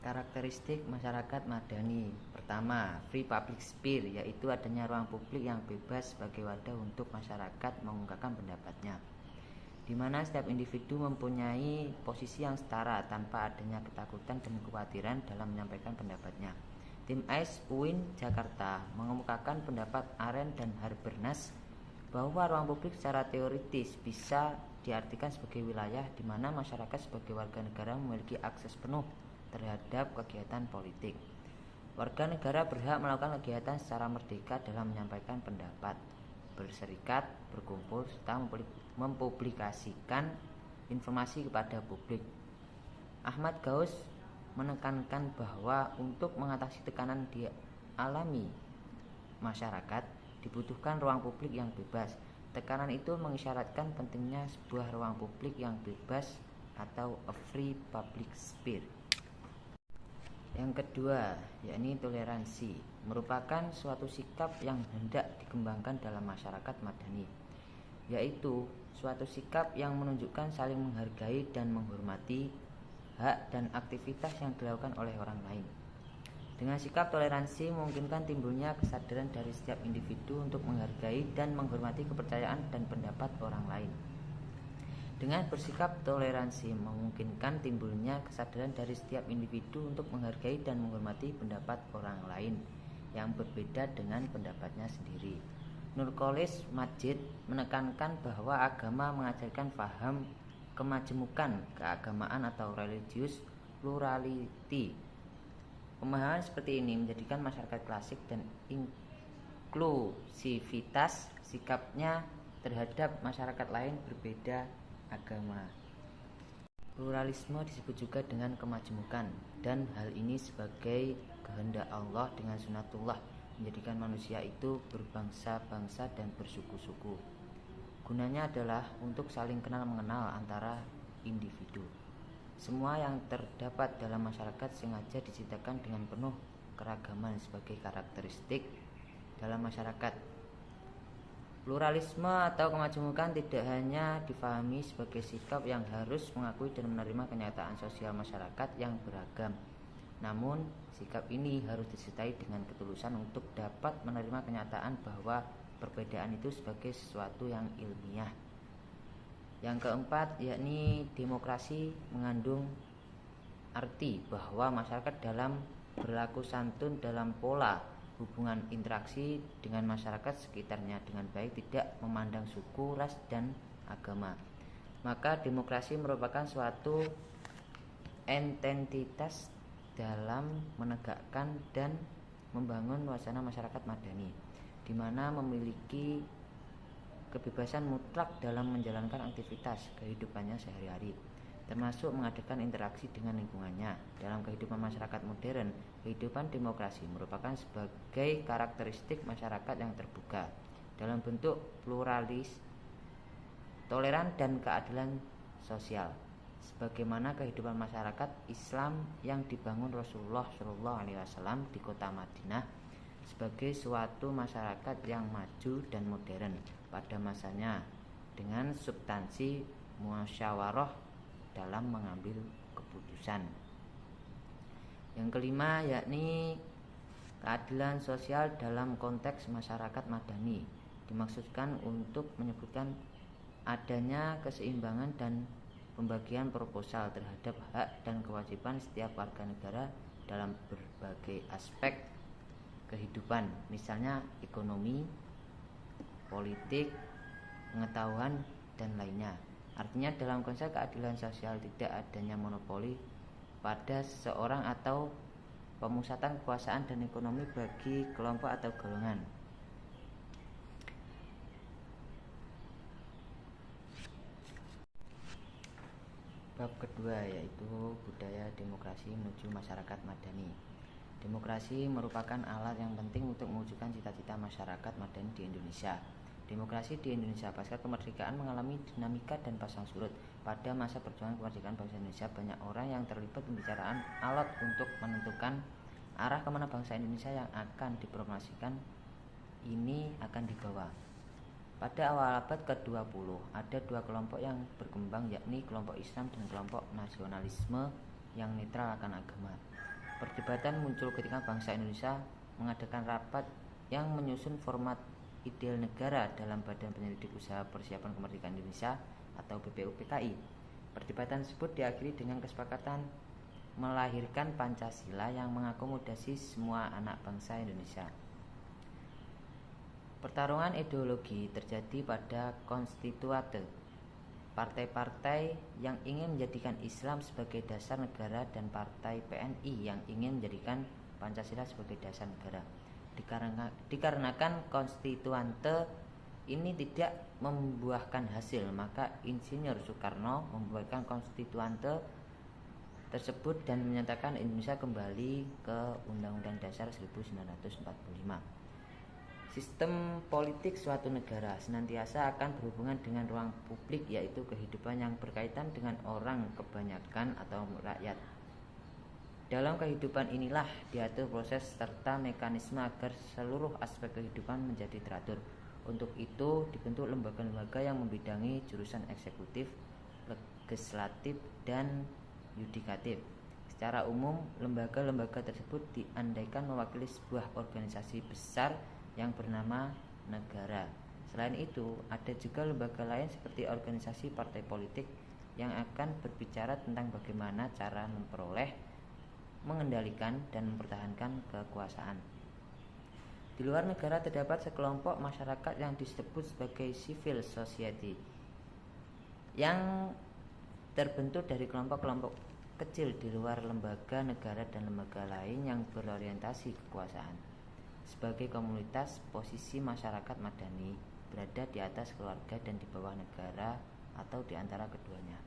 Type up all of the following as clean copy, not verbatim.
Karakteristik masyarakat madani. Pertama, free public sphere, yaitu adanya ruang publik yang bebas sebagai wadah untuk masyarakat mengungkapkan pendapatnya, di mana setiap individu mempunyai posisi yang setara tanpa adanya ketakutan dan kekhawatiran dalam menyampaikan pendapatnya. Tim Ice UIN Jakarta mengemukakan pendapat Arendt dan Habermas bahwa ruang publik secara teoritis bisa diartikan sebagai wilayah di mana masyarakat sebagai warga negara memiliki akses penuh terhadap kegiatan politik. Warga negara berhak melakukan kegiatan secara merdeka dalam menyampaikan pendapat, berserikat, berkumpul, serta mempublikasikan informasi kepada publik. Ahmad Gauss menekankan bahwa untuk mengatasi tekanan dialami masyarakat dibutuhkan ruang publik yang bebas. Tekanan itu mengisyaratkan pentingnya sebuah ruang publik yang bebas atau a free public sphere. Yang kedua, yakni toleransi, merupakan suatu sikap yang hendak dikembangkan dalam masyarakat madani, yaitu suatu sikap yang menunjukkan saling menghargai dan menghormati hak dan aktivitas yang dilakukan oleh orang lain. Dengan sikap toleransi memungkinkan timbulnya kesadaran dari setiap individu untuk menghargai dan menghormati kepercayaan dan pendapat orang lain. Dengan bersikap toleransi memungkinkan timbulnya kesadaran dari setiap individu untuk menghargai dan menghormati pendapat orang lain yang berbeda dengan pendapatnya sendiri. Nurcholish Madjid menekankan bahwa agama mengajarkan paham kemajemukan keagamaan atau religious plurality. Pemahaman seperti ini menjadikan masyarakat klasik dan inklusivitas sikapnya terhadap masyarakat lain berbeda agama. Pluralisme disebut juga dengan kemajemukan, dan hal ini sebagai kehendak Allah dengan sunatullah menjadikan manusia itu berbangsa-bangsa dan bersuku-suku. Gunanya adalah untuk saling kenal mengenal antara individu. Semua yang terdapat dalam masyarakat sengaja diciptakan dengan penuh keragaman sebagai karakteristik dalam masyarakat. Pluralisme atau kemajemukan tidak hanya difahami sebagai sikap yang harus mengakui dan menerima kenyataan sosial masyarakat yang beragam, namun sikap ini harus disertai dengan ketulusan untuk dapat menerima kenyataan bahwa perbedaan itu sebagai sesuatu yang ilmiah. Yang keempat, yakni demokrasi, mengandung arti bahwa masyarakat dalam berlaku santun dalam pola hubungan interaksi dengan masyarakat sekitarnya dengan baik, tidak memandang suku, ras, dan agama. Maka demokrasi merupakan suatu entitas dalam menegakkan dan membangun wacana masyarakat madani, di mana memiliki kebebasan mutlak dalam menjalankan aktivitas kehidupannya sehari-hari, termasuk mengadakan interaksi dengan lingkungannya. Dalam kehidupan masyarakat modern, kehidupan demokrasi merupakan sebagai karakteristik masyarakat yang terbuka dalam bentuk pluralis, toleran, dan keadilan sosial, sebagaimana kehidupan masyarakat Islam yang dibangun Rasulullah SAW di kota Madinah sebagai suatu masyarakat yang maju dan modern pada masanya dengan substansi musyawarah dalam mengambil keputusan. Yang kelima, yakni keadilan sosial dalam konteks masyarakat madani, dimaksudkan untuk menyebutkan adanya keseimbangan dan pembagian proporsional terhadap hak dan kewajiban setiap warga negara dalam berbagai aspek kehidupan, misalnya ekonomi, politik, pengetahuan, dan lainnya. Artinya dalam konsep keadilan sosial tidak adanya monopoli pada seseorang atau pemusatan kekuasaan dan ekonomi bagi kelompok atau golongan. Bab kedua, yaitu budaya demokrasi menuju masyarakat madani. Demokrasi merupakan alat yang penting untuk mewujudkan cita-cita masyarakat madani di Indonesia. Demokrasi di Indonesia pasca kemerdekaan mengalami dinamika dan pasang surut. Pada masa perjuangan kemerdekaan bangsa Indonesia, banyak orang yang terlibat pembicaraan alat untuk menentukan arah kemana bangsa Indonesia yang akan dipromosikan ini akan dibawa. Pada awal abad ke-20, ada dua kelompok yang berkembang, yakni kelompok Islam dan kelompok nasionalisme yang netral akan agama. Perdebatan muncul ketika bangsa Indonesia mengadakan rapat yang menyusun format ideal negara dalam Badan Penyelidik Usaha Persiapan Kemerdekaan Indonesia atau BPUPKI. Perdebatan tersebut diakhiri dengan kesepakatan melahirkan Pancasila yang mengakomodasi semua anak bangsa Indonesia. Pertarungan ideologi terjadi pada konstituante. Partai-partai yang ingin menjadikan Islam sebagai dasar negara dan partai PNI yang ingin menjadikan Pancasila sebagai dasar negara. Dikarenakan konstituante ini tidak membuahkan hasil, maka Insinyur Soekarno membuatkan konstituante tersebut dan menyatakan Indonesia kembali ke Undang-Undang Dasar 1945. Sistem politik suatu negara senantiasa akan berhubungan dengan ruang publik, yaitu kehidupan yang berkaitan dengan orang kebanyakan atau rakyat. Dalam kehidupan inilah diatur proses serta mekanisme agar seluruh aspek kehidupan menjadi teratur. Untuk itu dibentuk lembaga-lembaga yang membidangi jurusan eksekutif, legislatif, dan yudikatif. Secara umum, lembaga-lembaga tersebut diandaikan mewakili sebuah organisasi besar yang bernama negara. Selain itu, ada juga lembaga lain seperti organisasi partai politik yang akan berbicara tentang bagaimana cara memperoleh, mengendalikan, dan mempertahankan kekuasaan. Di luar negara terdapat sekelompok masyarakat yang disebut sebagai civil society yang terbentuk dari kelompok-kelompok kecil di luar lembaga negara dan lembaga lain yang berorientasi kekuasaan. Sebagai komunitas, posisi masyarakat madani berada di atas keluarga dan di bawah negara atau di antara keduanya.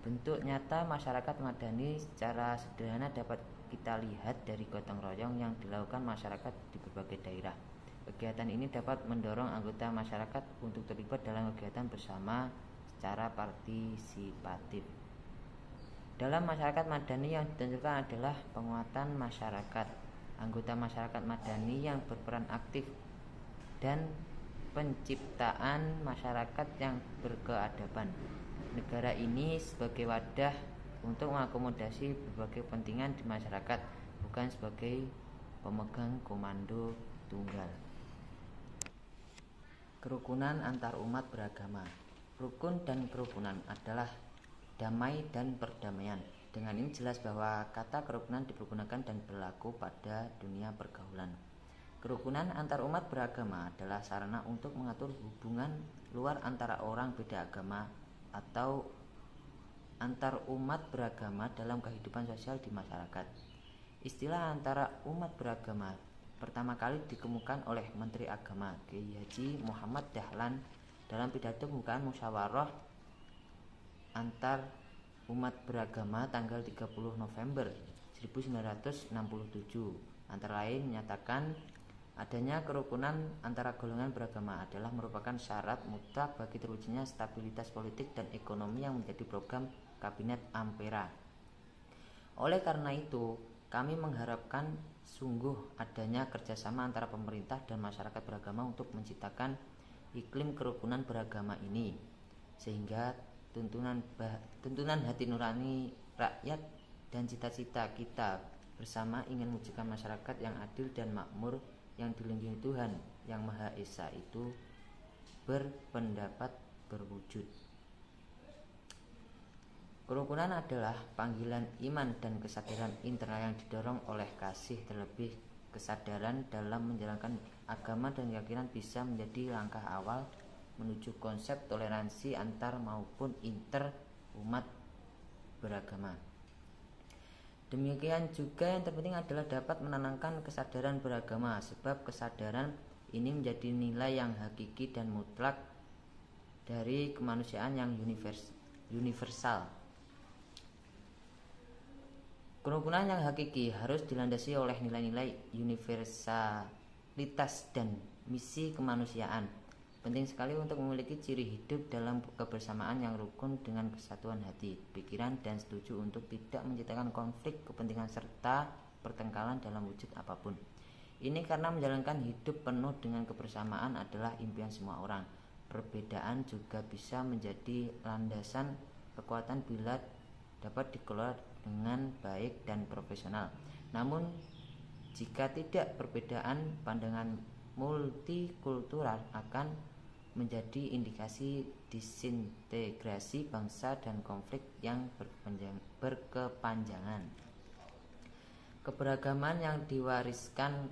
Bentuk nyata masyarakat madani secara sederhana dapat kita lihat dari gotong royong yang dilakukan masyarakat di berbagai daerah. Kegiatan ini dapat mendorong anggota masyarakat untuk terlibat dalam kegiatan bersama secara partisipatif. Dalam masyarakat madani yang ditentukan adalah penguatan masyarakat. Anggota masyarakat madani yang berperan aktif dan penciptaan masyarakat yang berkeadaban. Negara ini sebagai wadah untuk mengakomodasi berbagai kepentingan di masyarakat, bukan sebagai pemegang komando tunggal. Kerukunan antar umat beragama. Rukun dan kerukunan adalah damai dan perdamaian. Dengan ini jelas bahwa kata kerukunan dipergunakan dan berlaku pada dunia pergaulan. Kerukunan antar umat beragama adalah sarana untuk mengatur hubungan luar antara orang beda agama atau antar umat beragama dalam kehidupan sosial di masyarakat. Istilah antara umat beragama pertama kali dikemukakan oleh Menteri Agama Kiai Haji Muhammad Dahlan dalam pidato pembukaan musyawarah antar umat beragama tanggal 30 November 1967. Antara lain menyatakan adanya kerukunan antara golongan beragama adalah merupakan syarat mutlak bagi terwujudnya stabilitas politik dan ekonomi yang menjadi program Kabinet Ampera. Oleh karena itu, kami mengharapkan sungguh adanya kerjasama antara pemerintah dan masyarakat beragama untuk menciptakan iklim kerukunan beragama ini, sehingga tuntunan hati nurani rakyat dan cita-cita kita bersama ingin mewujudkan masyarakat yang adil dan makmur yang dilindungi Tuhan yang Maha Esa itu berpendapat berwujud. Kerukunan adalah panggilan iman dan kesadaran internal yang didorong oleh kasih, terlebih kesadaran dalam menjalankan agama dan keyakinan bisa menjadi langkah awal menuju konsep toleransi antar maupun inter umat beragama. Demikian juga yang terpenting adalah dapat menanamkan kesadaran beragama, sebab kesadaran ini menjadi nilai yang hakiki dan mutlak dari kemanusiaan yang universal. Kerukunan yang hakiki harus dilandasi oleh nilai-nilai universalitas dan misi kemanusiaan. Penting sekali untuk memiliki ciri hidup dalam kebersamaan yang rukun dengan kesatuan hati, pikiran, dan setuju untuk tidak menciptakan konflik kepentingan serta pertengkaran dalam wujud apapun. Ini karena menjalankan hidup penuh dengan kebersamaan adalah impian semua orang. Perbedaan juga bisa menjadi landasan kekuatan bila dapat dikelola dengan baik dan profesional. Namun jika tidak, perbedaan pandangan multikultural akan menjadi indikasi disintegrasi bangsa dan konflik yang berkepanjangan. Keberagaman yang diwariskan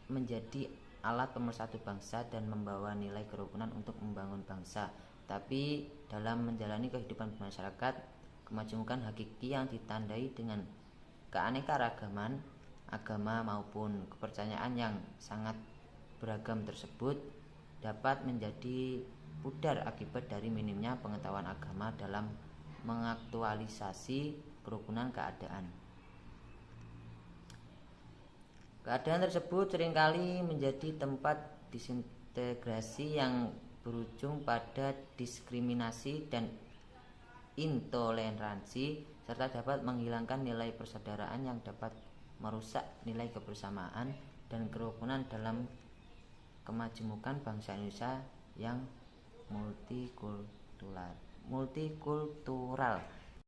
menjadi alat pemersatu bangsa dan membawa nilai kerukunan untuk membangun bangsa. Tapi dalam menjalani kehidupan masyarakat, kemajemukan hakiki yang ditandai dengan keanekaragaman agama maupun kepercayaan yang sangat beragam tersebut dapat menjadi pudar akibat dari minimnya pengetahuan agama dalam mengaktualisasi kerukunan keadaan. Keadaan tersebut seringkali menjadi tempat disintegrasi yang berujung pada diskriminasi dan intoleransi, serta dapat menghilangkan nilai persaudaraan yang dapat merusak nilai kebersamaan dan kerukunan dalam kemajemukan bangsa Indonesia yang multikultural.